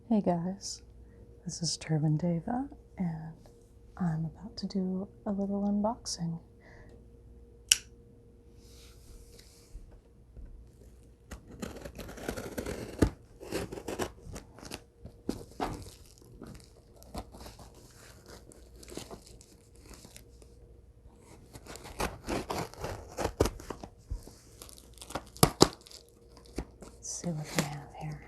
Hey guys, this is Turban Deva, and I'm about to do a little unboxing. Let's see what we have here.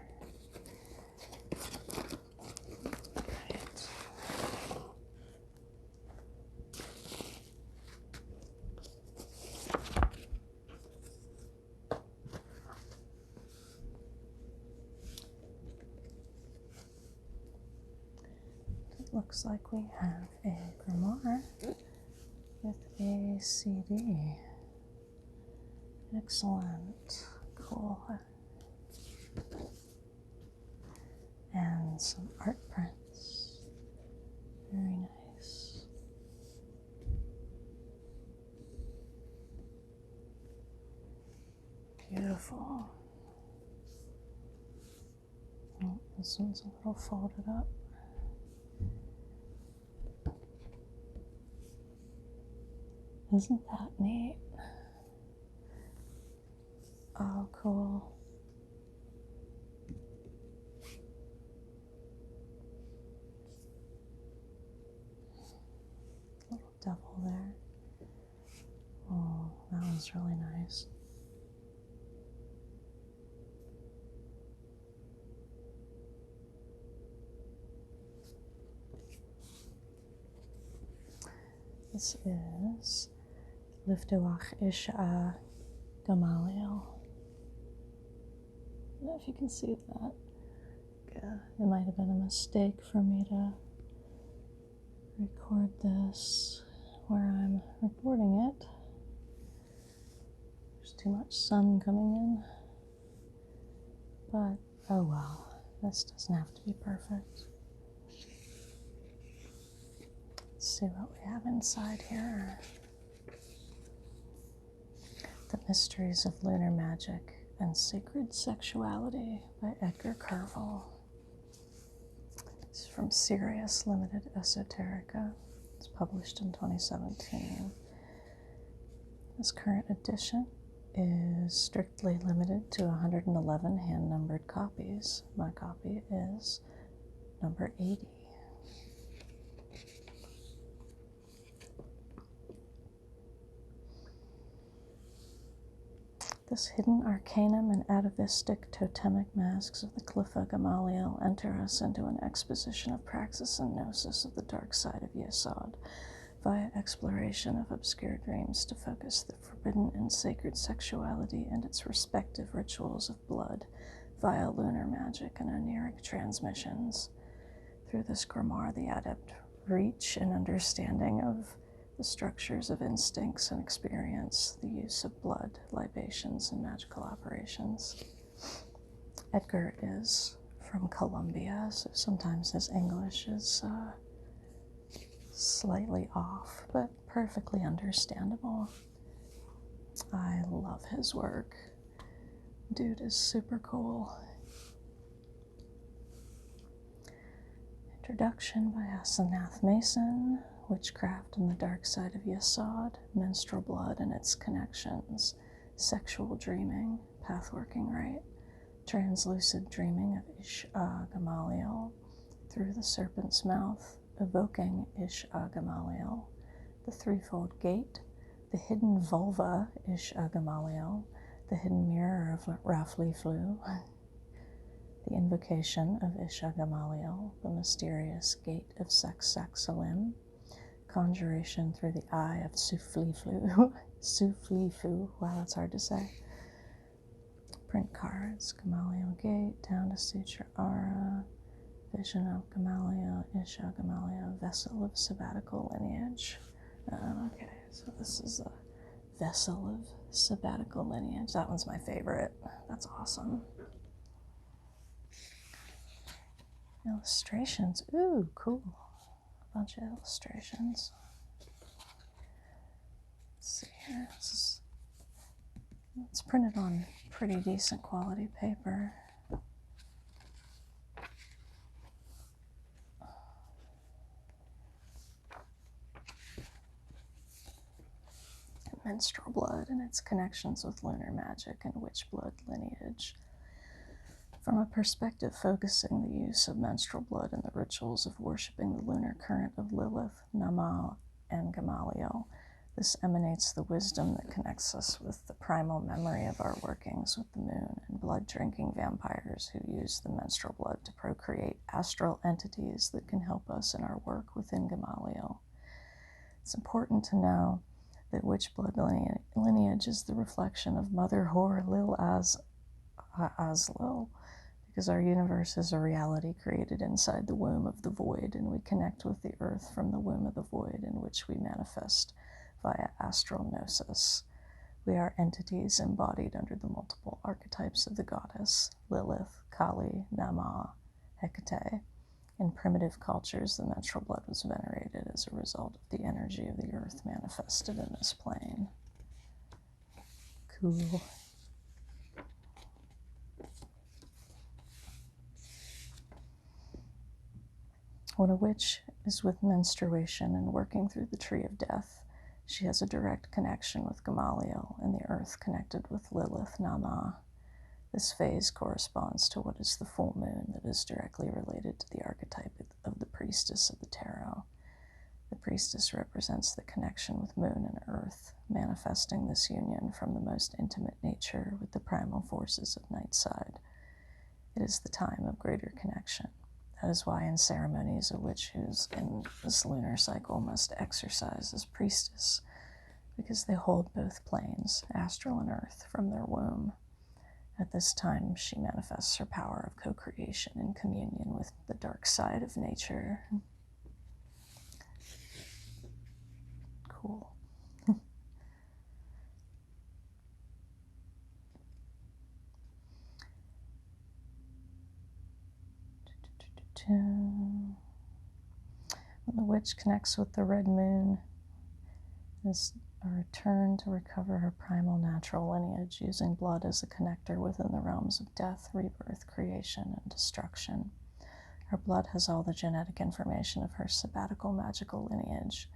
It looks like we have a grimoire with a CD. Excellent. Cool. And some art prints. Very nice. Beautiful. Oh, this one's a little folded up. Isn't that neat? Oh, cool. Little devil there. Oh, that one's really nice. This is Liftoach Gamaliel. I don't know if you can see that. Yeah, it might have been a mistake for me to record this where I'm recording it. There's too much sun coming in. But, oh well, this doesn't have to be perfect. Let's see what we have inside here. The Mysteries of Lunar Magic and Sacred Sexuality by Edgar Carvel. It's from Sirius Limited Esoterica. It's published in 2017. This current edition is strictly limited to 111 hand-numbered copies. My copy is number 80. This hidden arcanum and atavistic totemic masks of the Cliffa Gamaliel enter us into an exposition of praxis and gnosis of the dark side of Yesod, via exploration of obscure dreams to focus the forbidden and sacred sexuality and its respective rituals of blood, via lunar magic and oniric transmissions. Through this grimoire, the adept reach an understanding of the structures of instincts and experience the use of blood, libations, and magical operations. Edgar is from Colombia, so sometimes his English is slightly off, but perfectly understandable. I love his work. Dude is super cool. Introduction by Asenath Mason. Witchcraft and the Dark Side of Yesod, Menstrual Blood and Its Connections, Sexual Dreaming, Pathworking Rite, Translucid Dreaming of Gamaliel, Through the Serpent's Mouth, Evoking Gamaliel, The Threefold Gate, The Hidden Vulva Gamaliel, The Hidden Mirror of Rafli-Flu, The Invocation of Gamaliel, The Mysterious Gate of Sexaxalim, Conjuration Through the Eye of Sufli-Flu. Sufli-Flu. Wow, that's hard to say. Print cards. Gamaliel Gate. Down to Suture Aura. Vision of Gamaliel. Gamaliel. Vessel of Sabbatical Lineage. Okay, so this is a Vessel of Sabbatical Lineage. That one's my favorite. That's awesome. Illustrations. Ooh, cool. Bunch of illustrations. Let's see here. It's printed on pretty decent quality paper. menstrual blood and its connections with lunar magic and witch blood lineage. From a perspective focusing the use of menstrual blood in the rituals of worshipping the lunar current of Lilith, Nama, and Gamaliel, this emanates the wisdom that connects us with the primal memory of our workings with the moon and blood-drinking vampires who use the menstrual blood to procreate astral entities that can help us in our work within Gamaliel. It's important to know that witch blood lineage is the reflection of Mother Hor Lil Azlil, because our universe is a reality created inside the womb of the void, and we connect with the earth from the womb of the void in which we manifest via astral gnosis. We are entities embodied under the multiple archetypes of the goddess, Lilith, Kali, Nama, Hecate. In primitive cultures, the menstrual blood was venerated as a result of the energy of the earth manifested in this plane. Cool. When a witch is with menstruation and working through the tree of death, she has a direct connection with Gamaliel and the earth connected with Lilith, Nama. This phase corresponds to what is the full moon that is directly related to the archetype of the priestess of the tarot. The priestess represents the connection with moon and earth, manifesting this union from the most intimate nature with the primal forces of night side. It is the time of greater connection. That is why in ceremonies a witch who's in this lunar cycle must exercise as priestess, because they hold both planes, astral and earth, from their womb. At this time, she manifests her power of co-creation in communion with the dark side of nature. Cool. When the witch connects with the red moon, is a return to recover her primal natural lineage, using blood as a connector within the realms of death, rebirth, creation, and destruction. Her blood has all the genetic information of her sabbatical magical lineage.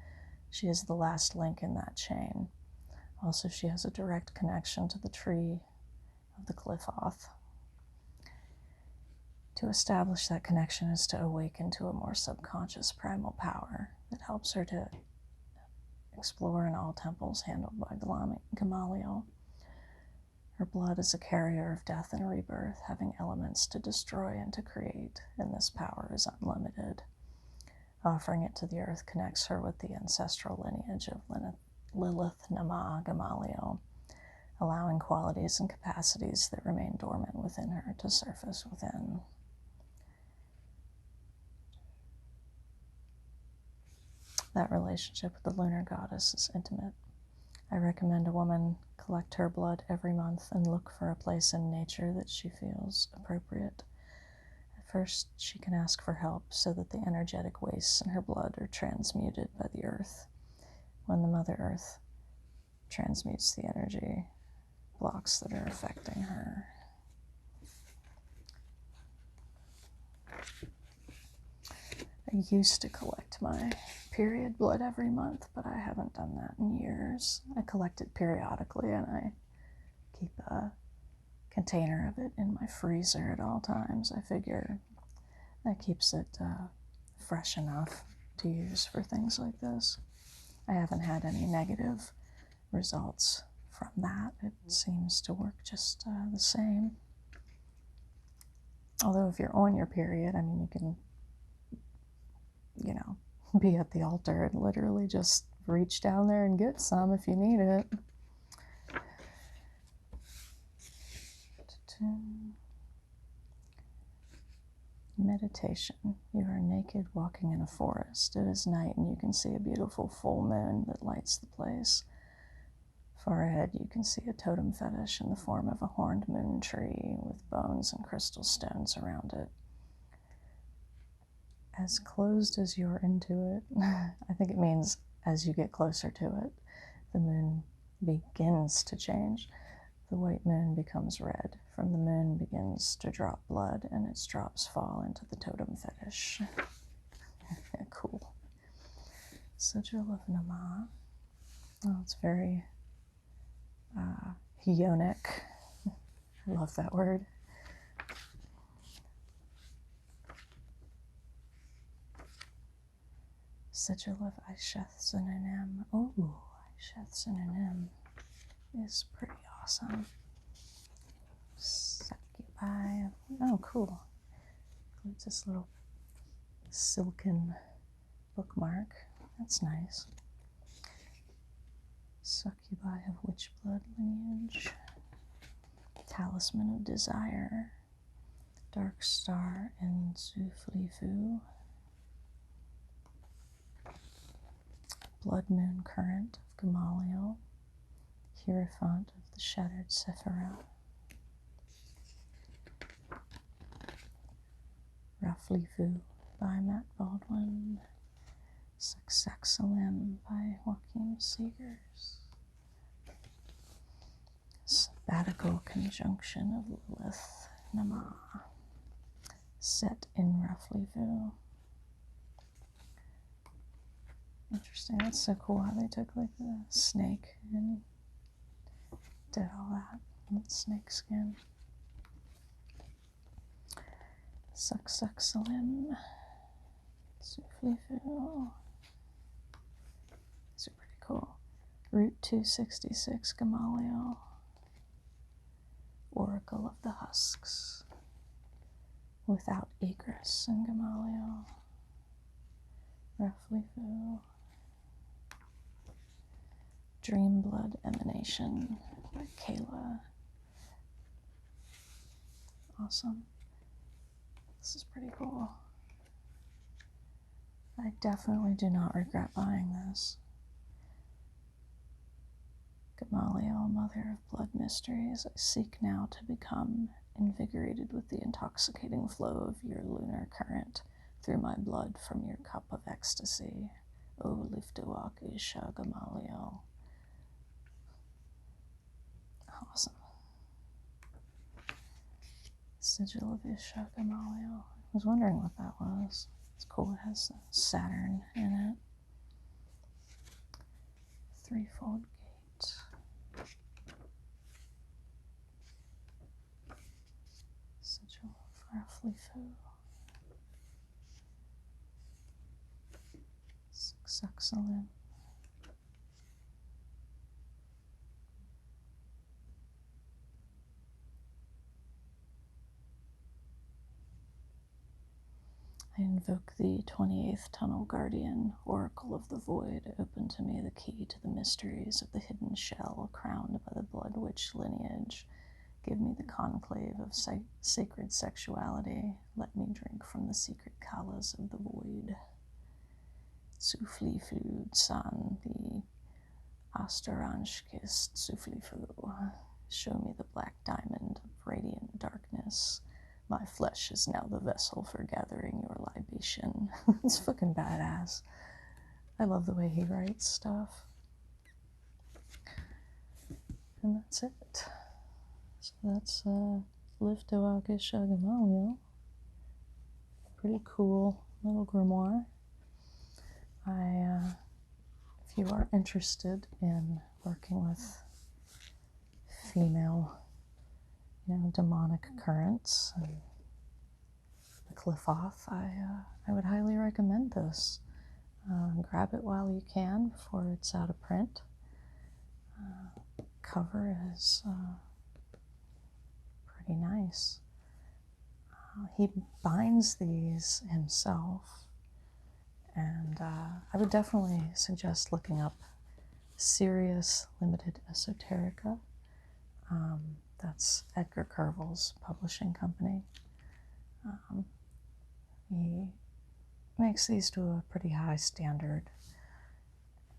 She is the last link in that chain. Also, she has a direct connection to the tree of the Qliphoth. To establish that connection is to awaken to a more subconscious primal power that helps her to explore in all temples handled by Gamaliel. Her blood is a carrier of death and rebirth, having elements to destroy and to create, and this power is unlimited. Offering it to the earth connects her with the ancestral lineage of Lilith, Nama, Gamaliel, allowing qualities and capacities that remain dormant within her to surface within. That relationship with the lunar goddess is intimate. I recommend a woman collect her blood every month and look for a place in nature that she feels appropriate. At first, she can ask for help so that the energetic wastes in her blood are transmuted by the earth. When the Mother Earth transmutes the energy blocks that are affecting her. I used to collect my period blood every month, but I haven't done that in years. I collect it periodically, and I keep a container of it in my freezer at all times. I figure that keeps it fresh enough to use for things like this. I haven't had any negative results from that. It seems to work just the same. Although if you're on your period, I mean, you can, be at the altar and literally just reach down there and get some if you need it. Meditation. You are naked walking in a forest. It is night and you can see a beautiful full moon that lights the place. Far ahead you can see a totem fetish in the form of a horned moon tree with bones and crystal stones around it. As closed as you're into it, I think it means as you get closer to it, the moon begins to change. The white moon becomes red. From the moon begins to drop blood, and its drops fall into the totem fetish. Cool. Sigil of Nama. Oh, it's very Heonic. I love that word. Sigil of Isheth Synonym. Oh, Isheth Synonym is pretty awesome. Succubi. Oh, cool. Includes this little silken bookmark. That's nice. Succubi of Witchblood lineage. Talisman of Desire. Dark Star and Zuflifu. Blood Moon Current of Gamaliel. Hierophant of the Shattered Sephirah. Raflifu by Matt Baldwin. Sexuality by Joaquin Seegers. Sabbatical Conjunction of Lilith Nama. Set in Raflifu. Interesting, that's so cool how they took like the snake and did all that with snake skin. Sexuality. Zuflifu. These are pretty cool. Route 266 Gamaliel. Oracle of the Husks. Without Egress and Gamaliel. Raflifu. Dreamblood Emanation by Kayla. Awesome. This is pretty cool. I definitely do not regret buying this. Gamaliel, Mother of Blood Mysteries, I seek now to become invigorated with the intoxicating flow of your lunar current through my blood from your cup of ecstasy. O Liftoach Isha Gamaliel. Awesome. Sigil of Isha Gamaliel. I was wondering what that was. It's cool, it has Saturn in it. Threefold Gate. Sigil of Raflifu. Sexuality. I invoke the 28th Tunnel Guardian, Oracle of the Void, open to me the key to the mysteries of the hidden shell, crowned by the Blood Witch lineage. Give me the conclave of sacred sexuality. Let me drink from the secret kalas of the void. Zuflifu San, the Astaranshkist Zuflifu. Show me the black diamond of radiant darkness. My flesh is now the vessel for gathering your libation. It's fucking badass. I love the way he writes stuff. And that's it. So that's Liftoach Isha Gamaliel. Pretty cool little grimoire. If you are interested in working with female, demonic currents and the Cliff-Off, I would highly recommend this. Grab it while you can before it's out of print. Cover is pretty nice. He binds these himself, and I would definitely suggest looking up Serious Limited Esoterica. That's Edgar Kervel's publishing company. He makes these to a pretty high standard,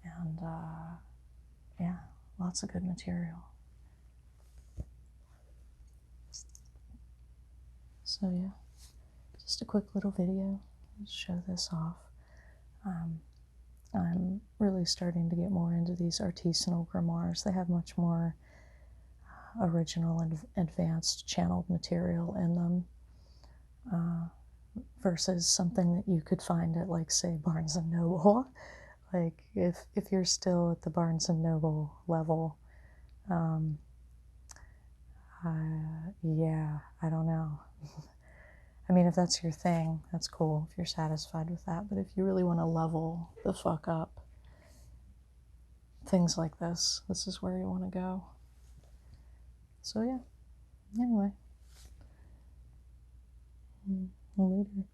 and yeah, lots of good material. So yeah, just a quick little video to show this off. I'm really starting to get more into these artisanal grimoires. They have much more original and advanced channeled material in them, versus something that you could find at, like, say, Barnes & Noble. Like, if you're still at the Barnes & Noble level, Yeah, I don't know. I mean, if that's your thing, that's cool if you're satisfied with that. But if you really want to level the fuck up, things like this is where you want to go. So, yeah. Anyway. Later.